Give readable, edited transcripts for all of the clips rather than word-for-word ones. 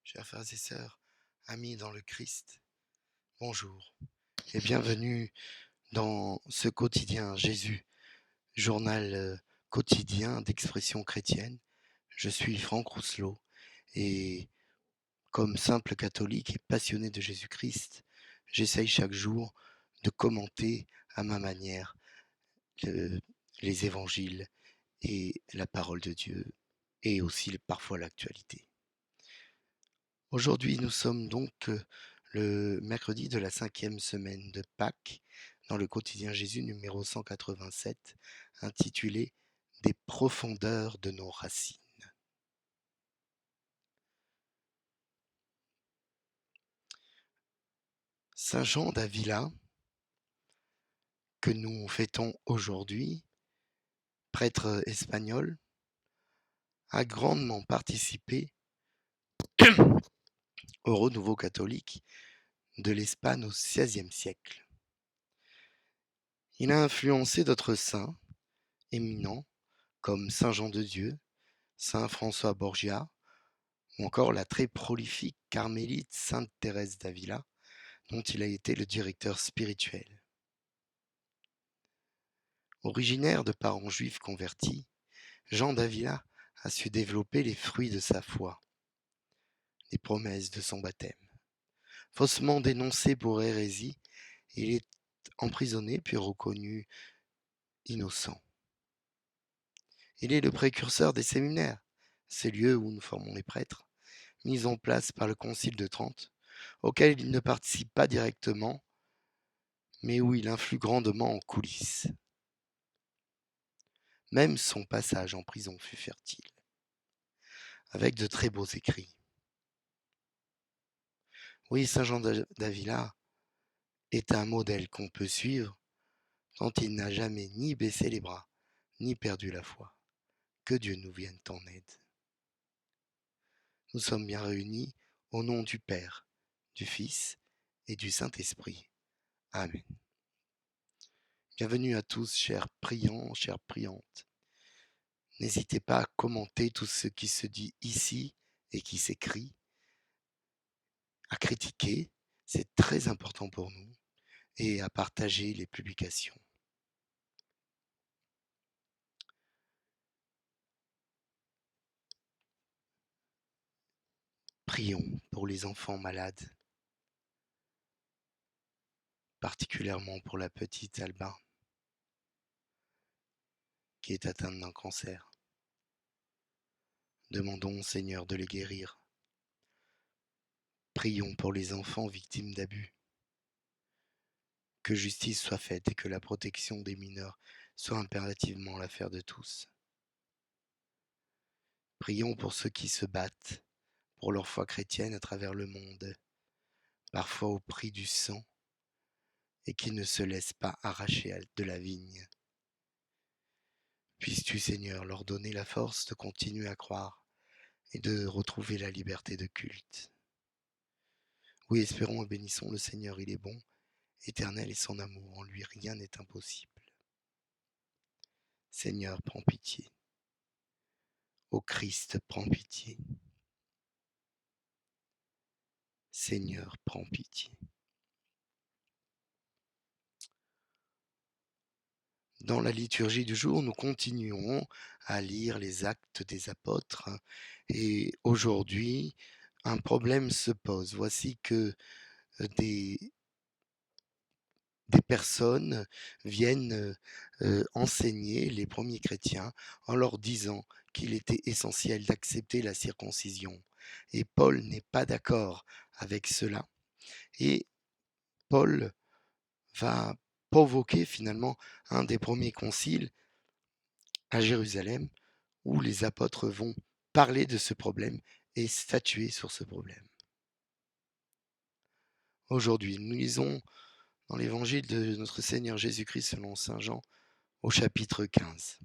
Chers frères et sœurs, amis dans le Christ, bonjour et bienvenue dans ce quotidien Jésus, journal quotidien d'expression chrétienne. Je suis Franck Rousselot et comme simple catholique et passionné de Jésus-Christ, j'essaye chaque jour de commenter à ma manière le- les évangiles et la parole de Dieu et aussi parfois l'actualité. Aujourd'hui, nous sommes donc le mercredi de la 5e semaine de Pâques, dans le quotidien Jésus numéro 187, intitulé Des profondeurs de nos racines. Saint Jean d'Avila, que nous fêtons aujourd'hui, prêtre espagnol, a grandement participé au renouveau catholique de l'Espagne au XVIe siècle. Il a influencé d'autres saints éminents comme Saint Jean de Dieu, Saint François Borgia, ou encore la très prolifique carmélite Sainte Thérèse d'Avila, dont il a été le directeur spirituel. Originaire de parents juifs convertis, Jean d'Avila a su développer les fruits de sa foi, les promesses de son baptême. Faussement dénoncé pour hérésie, il est emprisonné puis reconnu innocent. Il est le précurseur des séminaires, ces lieux où nous formons les prêtres, mis en place par le Concile de Trente, auquel il ne participe pas directement, mais où il influe grandement en coulisses. Même son passage en prison fut fertile, avec de très beaux écrits. Oui, Saint Jean d'Avila est un modèle qu'on peut suivre tant il n'a jamais ni baissé les bras, ni perdu la foi. Que Dieu nous vienne en aide. Nous sommes bien réunis au nom du Père, du Fils et du Saint-Esprit. Amen. Bienvenue à tous, chers priants, chères priantes. N'hésitez pas à commenter tout ce qui se dit ici et qui s'écrit, à critiquer, c'est très important pour nous, et à partager les publications. Prions pour les enfants malades, particulièrement pour la petite Alba qui est atteinte d'un cancer. Demandons au Seigneur de les guérir. Prions pour les enfants victimes d'abus. Que justice soit faite et que la protection des mineurs soit impérativement l'affaire de tous. Prions pour ceux qui se battent pour leur foi chrétienne à travers le monde, parfois au prix du sang, et qui ne se laissent pas arracher de la vigne. Puisses-tu, Seigneur, leur donner la force de continuer à croire et de retrouver la liberté de culte. Oui, espérons et bénissons le Seigneur, il est bon, éternel est son amour, en lui rien n'est impossible. Seigneur, prends pitié. Ô Christ, prends pitié. Seigneur, prends pitié. Dans la liturgie du jour, nous continuons à lire les actes des apôtres et aujourd'hui, un problème se pose. Voici que des, des personnes viennent enseigner les premiers chrétiens en leur disant qu'il était essentiel d'accepter la circoncision. Et Paul n'est pas d'accord avec cela. Et Paul va provoquer finalement un des premiers conciles à Jérusalem où les apôtres vont parler de ce problème et statuer sur ce problème. Aujourd'hui, nous lisons dans l'évangile de notre Seigneur Jésus-Christ selon saint Jean au chapitre 15.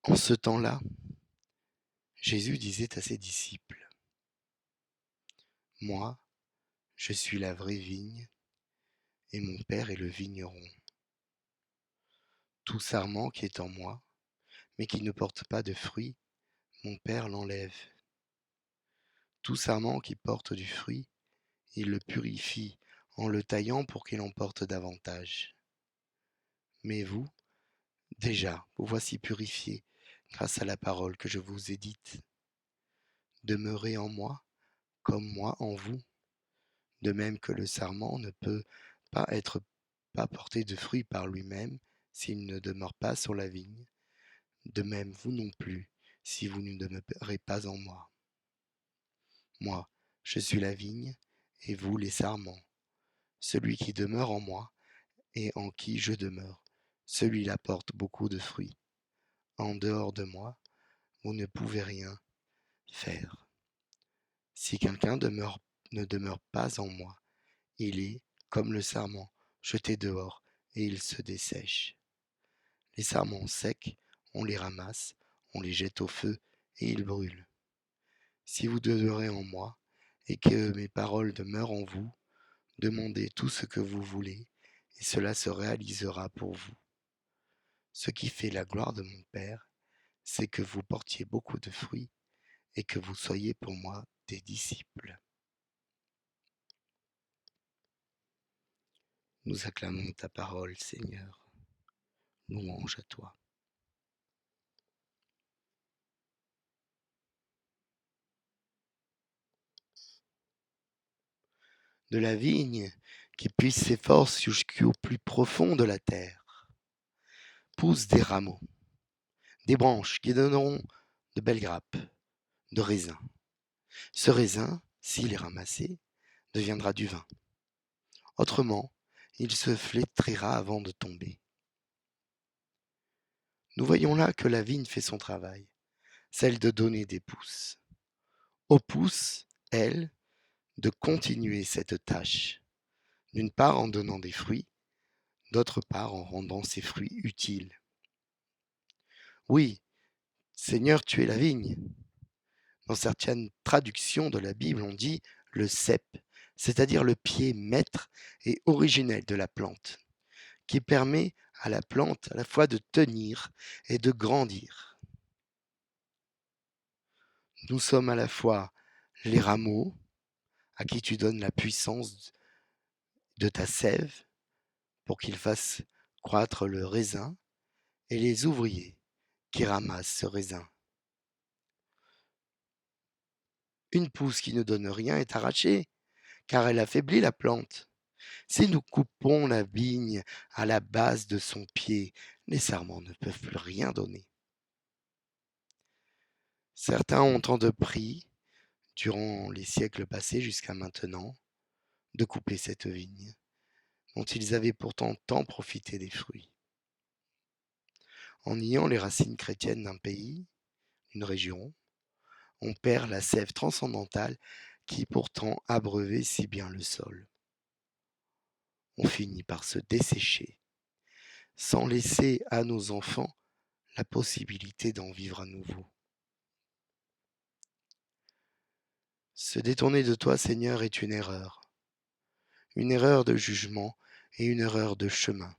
En ce temps-là, Jésus disait à ses disciples, « Moi, je suis la vraie vigne et mon Père est le vigneron. Tout sarment qui est en moi, mais qui ne porte pas de fruit, mon Père l'enlève. Tout sarment qui porte du fruit, il le purifie en le taillant pour qu'il en porte davantage. Mais vous, déjà, vous voici purifiés grâce à la parole que je vous ai dite. Demeurez en moi, comme moi en vous, de même que le sarment ne peut pas porter de fruit par lui-même s'il ne demeure pas sur la vigne, de même vous non plus, si vous ne demeurez pas en moi. Moi, je suis la vigne, et vous les sarments. Celui qui demeure en moi, et en qui je demeure, celui-là porte beaucoup de fruits. En dehors de moi, vous ne pouvez rien faire. Si quelqu'un ne demeure pas en moi, il est, comme le sarment, jeté dehors, et il se dessèche. Les sarments secs, on les ramasse, on les jette au feu, et ils brûlent. Si vous demeurez en moi, et que mes paroles demeurent en vous, demandez tout ce que vous voulez, et cela se réalisera pour vous. Ce qui fait la gloire de mon Père, c'est que vous portiez beaucoup de fruits, et que vous soyez pour moi des disciples. Nous acclamons ta parole, Seigneur. Louange à toi. De la vigne qui puise ses forces jusqu'au plus profond de la terre, poussent des rameaux, des branches qui donneront de belles grappes, de raisin. Ce raisin, s'il est ramassé, deviendra du vin. Autrement, il se flétrira avant de tomber. Nous voyons là que la vigne fait son travail, celle de donner des pousses. Aux pousses, elle, de continuer cette tâche, d'une part en donnant des fruits, d'autre part en rendant ces fruits utiles. Oui, Seigneur, tu es la vigne. Dans certaines traductions de la Bible, on dit le cep, c'est-à-dire le pied maître et originel de la plante, qui permet à la plante à la fois de tenir et de grandir. Nous sommes à la fois les rameaux, à qui tu donnes la puissance de ta sève pour qu'ils fassent croître le raisin, et les ouvriers qui ramassent ce raisin. Une pousse qui ne donne rien est arrachée, car elle affaiblit la plante. Si nous coupons la vigne à la base de son pied, les sarments ne peuvent plus rien donner. Certains ont entrepris, durant les siècles passés jusqu'à maintenant, de couper cette vigne, dont ils avaient pourtant tant profité des fruits. En niant les racines chrétiennes d'un pays, d'une région, on perd la sève transcendantale qui pourtant abreuvait si bien le sol. On finit par se dessécher, sans laisser à nos enfants la possibilité d'en vivre à nouveau. Se détourner de toi, Seigneur, est une erreur de jugement et une erreur de chemin.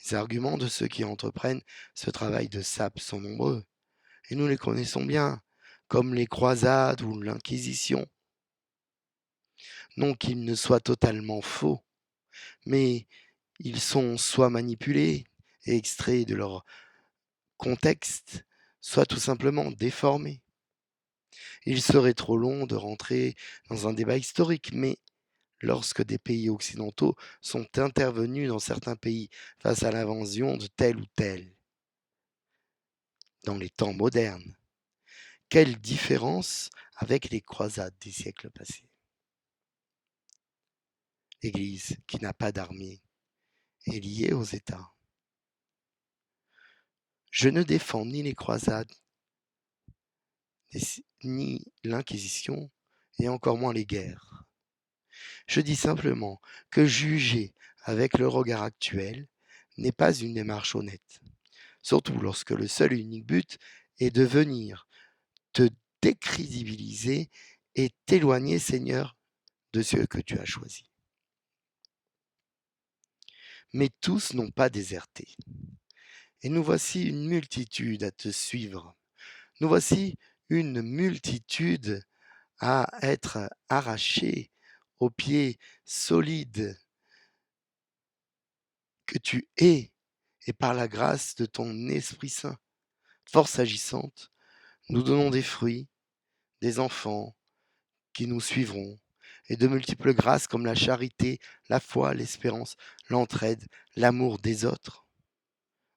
Les arguments de ceux qui entreprennent ce travail de sape sont nombreux, et nous les connaissons bien, comme les croisades ou l'Inquisition. Non qu'ils ne soient totalement faux, mais ils sont soit manipulés et extraits de leur contexte, soit tout simplement déformés. Il serait trop long de rentrer dans un débat historique, mais lorsque des pays occidentaux sont intervenus dans certains pays face à l'invasion de tel ou tel, dans les temps modernes, quelle différence avec les croisades des siècles passés. L'Église, qui n'a pas d'armée, est liée aux États. Je ne défends ni les croisades, ni l'Inquisition, et encore moins les guerres. Je dis simplement que juger avec le regard actuel n'est pas une démarche honnête, surtout lorsque le seul et unique but est de venir te décrédibiliser et t'éloigner, Seigneur, de ce que tu as choisi. Mais tous n'ont pas déserté. Et nous voici une multitude à te suivre. Nous voici une multitude à être arrachés aux pieds solides que tu es, et par la grâce de ton Esprit Saint, force agissante, nous donnons des fruits, des enfants qui nous suivront, et de multiples grâces comme la charité, la foi, l'espérance, l'entraide, l'amour des autres.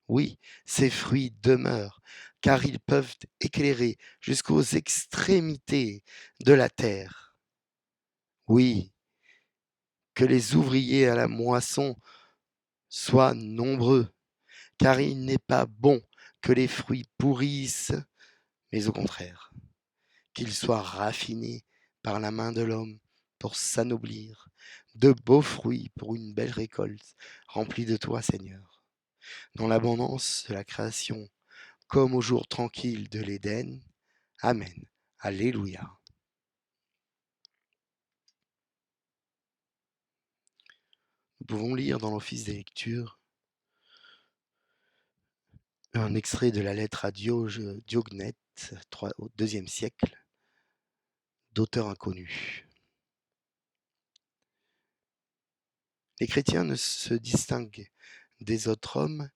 Oui, ces fruits demeurent, car ils peuvent éclairer jusqu'aux extrémités de la terre. Oui, que les ouvriers à la moisson soient nombreux, car il n'est pas bon que les fruits pourrissent, mais au contraire, qu'ils soient raffinés par la main de l'homme pour s'anoblir, de beaux fruits pour une belle récolte, remplie de toi, Seigneur. Dans l'abondance de la création, comme au jour tranquille de l'Éden. Amen. Alléluia. Nous pouvons lire dans l'office des lectures un extrait de la lettre à Diognète au IIe siècle, d'auteur inconnu. Les chrétiens ne se distinguent des autres hommes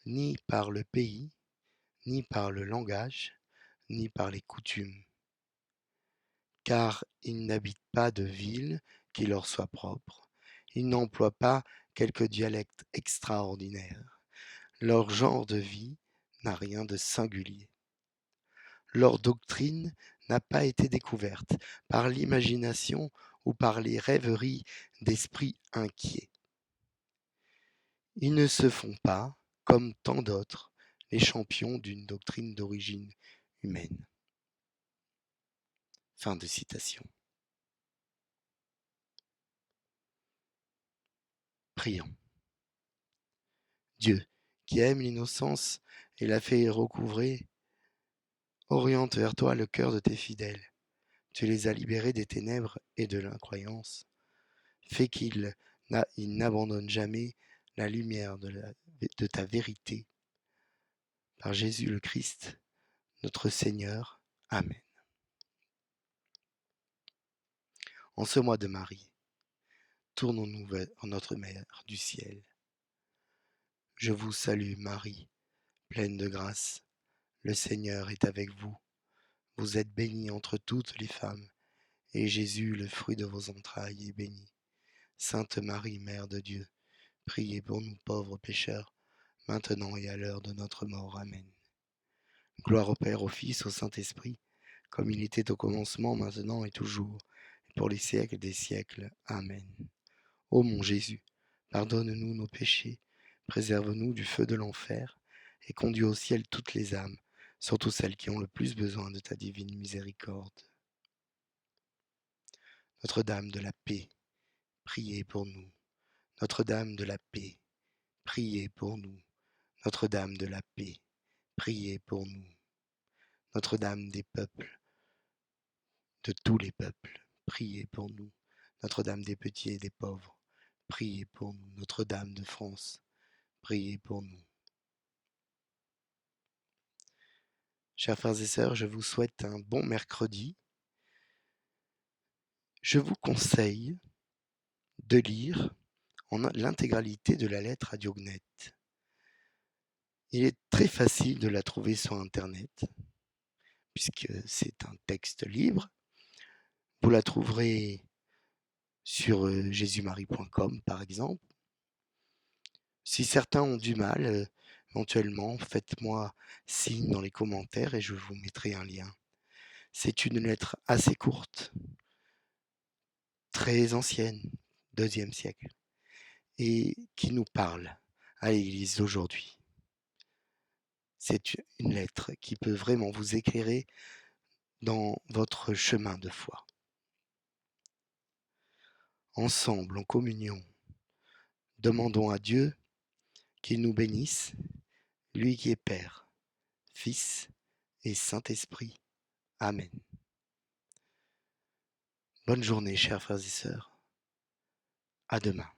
ni par le pays, ni par le langage, ni par les coutumes, car ils n'habitent pas de ville qui leur soit propre, ils n'emploient pas quelque dialecte extraordinaire, leur genre de vie n'a rien de singulier. Leur doctrine n'a pas été découverte par l'imagination ou par les rêveries d'esprits inquiets. Ils ne se font pas, comme tant d'autres, les champions d'une doctrine d'origine humaine. Fin de citation. Prions. Dieu, qui aime l'innocence et la fait recouvrer, oriente vers toi le cœur de tes fidèles. Tu les as libérés des ténèbres et de l'incroyance. Fais qu'ils n'abandonnent jamais la lumière de ta vérité. Par Jésus le Christ, notre Seigneur. Amen. En ce mois de Marie, tournons-nous vers notre Mère du ciel. Je vous salue Marie, pleine de grâce. Le Seigneur est avec vous. Vous êtes bénie entre toutes les femmes, et Jésus, le fruit de vos entrailles, est béni. Sainte Marie, Mère de Dieu, priez pour nous pauvres pécheurs, maintenant et à l'heure de notre mort. Amen. Gloire au Père, au Fils, au Saint-Esprit, comme il était au commencement, maintenant et toujours, et pour les siècles des siècles. Amen. Ô mon Jésus, pardonne-nous nos péchés, préserve-nous du feu de l'enfer, et conduis au ciel toutes les âmes, surtout celles qui ont le plus besoin de ta divine miséricorde. Notre-Dame de la paix, priez pour nous. Notre-Dame de la paix, priez pour nous. Notre-Dame de la paix, priez pour nous. Notre-Dame des peuples, de tous les peuples, priez pour nous. Notre-Dame des petits et des pauvres, priez pour nous. Notre-Dame de France, priez pour nous. Chers frères et sœurs, je vous souhaite un bon mercredi. Je vous conseille de lire l'intégralité de la lettre à Diognète. Il est très facile de la trouver sur Internet, puisque c'est un texte libre. Vous la trouverez sur jésusmarie.com par exemple. Si certains ont du mal, éventuellement, faites-moi signe dans les commentaires et je vous mettrai un lien. C'est une lettre assez courte, très ancienne, 2e siècle, et qui nous parle à l'Église d'aujourd'hui. C'est une lettre qui peut vraiment vous éclairer dans votre chemin de foi. Ensemble, en communion, demandons à Dieu qu'il nous bénisse, lui qui est Père, Fils et Saint-Esprit. Amen. Bonne journée, chers frères et sœurs. À demain.